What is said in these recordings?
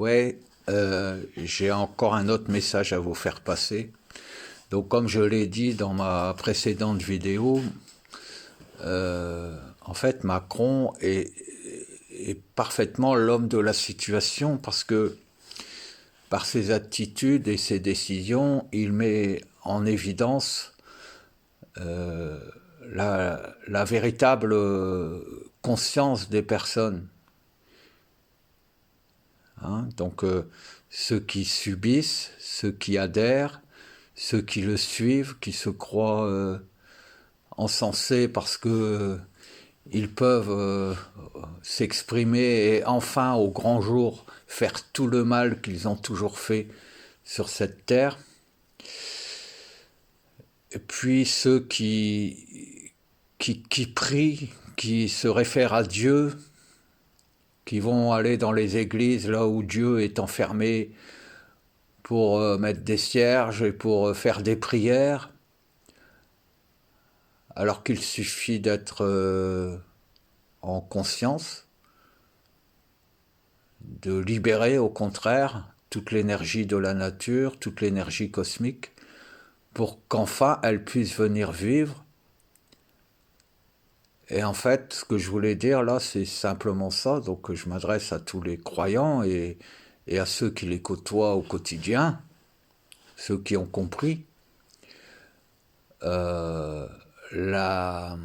Ouais, j'ai encore un autre message à vous faire passer. Donc, comme je l'ai dit dans ma précédente vidéo, en fait, Macron est parfaitement l'homme de la situation parce que par ses attitudes et ses décisions, il met en évidence la véritable conscience des personnes. Hein. Donc, ceux qui subissent, ceux qui adhèrent, ceux qui le suivent, qui se croient encensés parce que ils peuvent s'exprimer et enfin au grand jour faire tout le mal qu'ils ont toujours fait sur cette terre. Et puis ceux qui prient, qui se réfèrent à Dieu, qui vont aller dans les églises là où Dieu est enfermé pour mettre des cierges et pour faire des prières, alors qu'il suffit d'être en conscience, de libérer au contraire toute l'énergie de la nature, toute l'énergie cosmique, pour qu'enfin elle puisse venir vivre. Et en fait, ce que je voulais dire là, c'est simplement ça. Donc je m'adresse à tous les croyants et à ceux qui les côtoient au quotidien, ceux qui ont compris. Euh, la,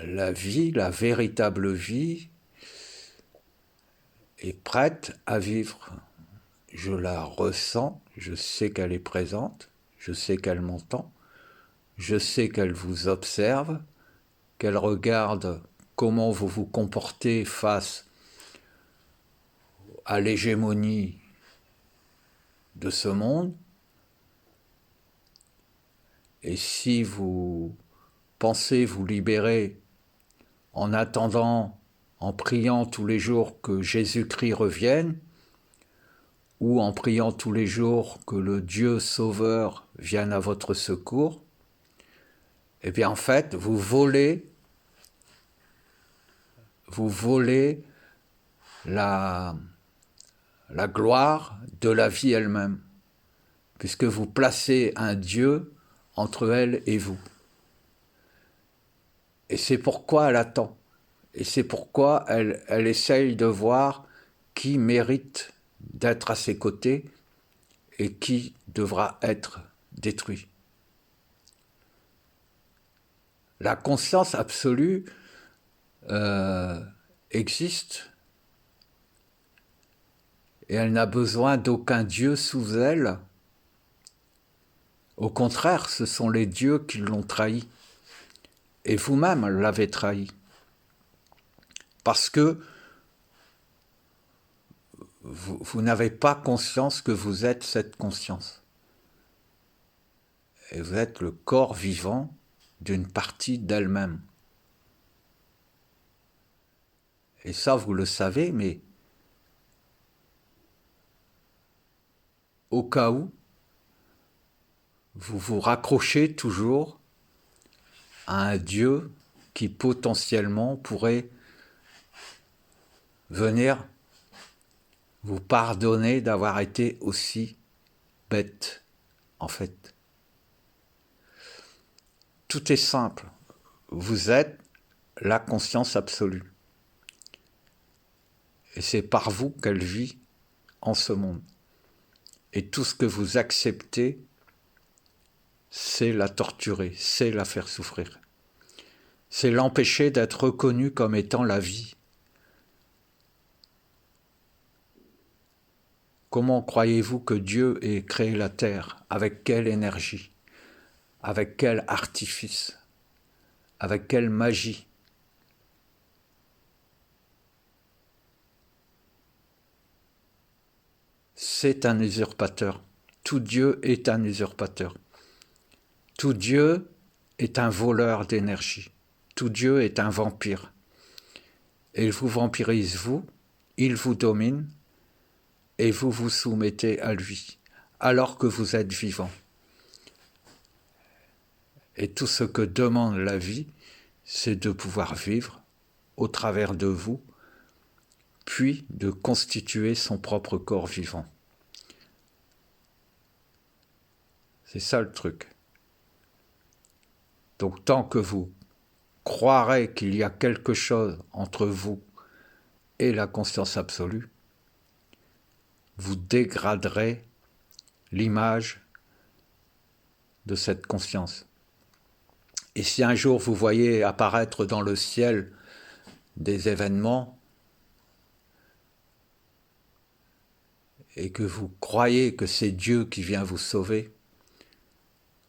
la vie, la véritable vie, est prête à vivre. Je la ressens, je sais qu'elle est présente, je sais qu'elle m'entend, je sais qu'elle vous observe, qu'elle regarde comment vous vous comportez face à l'hégémonie de ce monde. Et si vous pensez vous libérer en attendant, en priant tous les jours que Jésus-Christ revienne, ou en priant tous les jours que le Dieu Sauveur vienne à votre secours, eh bien en fait, vous volez la, la gloire de la vie elle-même, puisque vous placez un Dieu entre elle et vous. Et c'est pourquoi elle attend. Et c'est pourquoi elle essaye de voir qui mérite d'être à ses côtés et qui devra être détruit. La conscience absolue existe et elle n'a besoin d'aucun Dieu sous elle. Au contraire, ce sont les dieux qui l'ont trahi. Et vous-même l'avez trahi. Parce que vous n'avez pas conscience que vous êtes cette conscience. Et vous êtes le corps vivant d'une partie d'elle-même. Et ça, vous le savez, mais au cas où, vous vous raccrochez toujours à un Dieu qui potentiellement pourrait venir vous pardonner d'avoir été aussi bête, en fait. Tout est simple. Vous êtes la conscience absolue. Et c'est par vous qu'elle vit en ce monde. Et tout ce que vous acceptez, c'est la torturer, c'est la faire souffrir. C'est l'empêcher d'être reconnue comme étant la vie. Comment croyez-vous que Dieu ait créé la terre? Avec quelle énergie? Avec quel artifice? Avec quelle magie? C'est un usurpateur. Tout Dieu est un usurpateur. Tout Dieu est un voleur d'énergie. Tout Dieu est un vampire. Et il vous vampirise vous, il vous domine, et vous vous soumettez à lui, alors que vous êtes vivant. Et tout ce que demande la vie, c'est de pouvoir vivre au travers de vous, puis de constituer son propre corps vivant. C'est ça le truc. Donc tant que vous croirez qu'il y a quelque chose entre vous et la conscience absolue, vous dégraderez l'image de cette conscience. Et si un jour vous voyez apparaître dans le ciel des événements et que vous croyez que c'est Dieu qui vient vous sauver,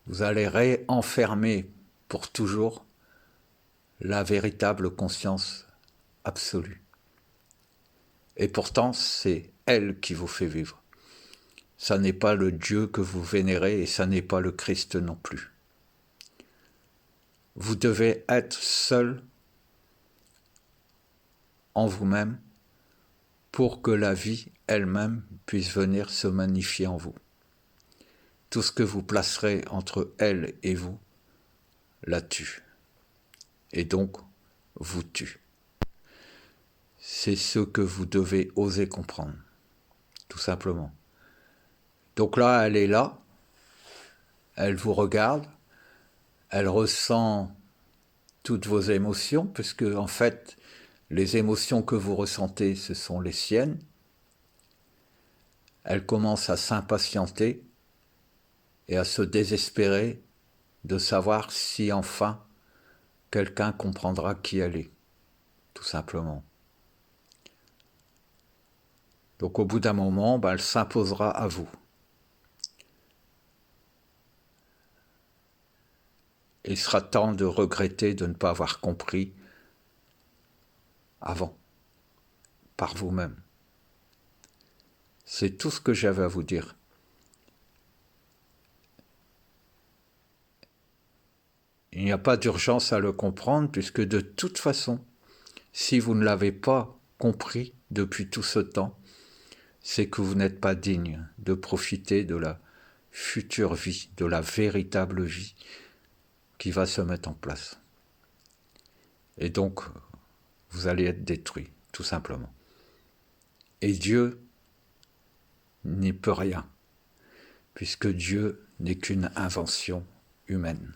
vous allez réenfermer pour toujours la véritable conscience absolue. Et pourtant, c'est elle qui vous fait vivre. Ça n'est pas le Dieu que vous vénérez et ça n'est pas le Christ non plus. Vous devez être seul en vous-même pour que la vie elle-même puisse venir se magnifier en vous. Tout ce que vous placerez entre elle et vous la tue. Et donc, vous tue. C'est ce que vous devez oser comprendre, tout simplement. Donc là, elle est là, elle vous regarde, elle ressent toutes vos émotions, puisque en fait, les émotions que vous ressentez, ce sont les siennes. Elle commence à s'impatienter et à se désespérer de savoir si enfin quelqu'un comprendra qui elle est, tout simplement. Donc au bout d'un moment, elle s'imposera à vous. Il sera temps de regretter de ne pas avoir compris avant, par vous-même. C'est tout ce que j'avais à vous dire. Il n'y a pas d'urgence à le comprendre, puisque de toute façon, si vous ne l'avez pas compris depuis tout ce temps, c'est que vous n'êtes pas digne de profiter de la future vie, de la véritable vie qui va se mettre en place. Et donc, vous allez être détruit, tout simplement. Et Dieu n'y peut rien, puisque Dieu n'est qu'une invention humaine.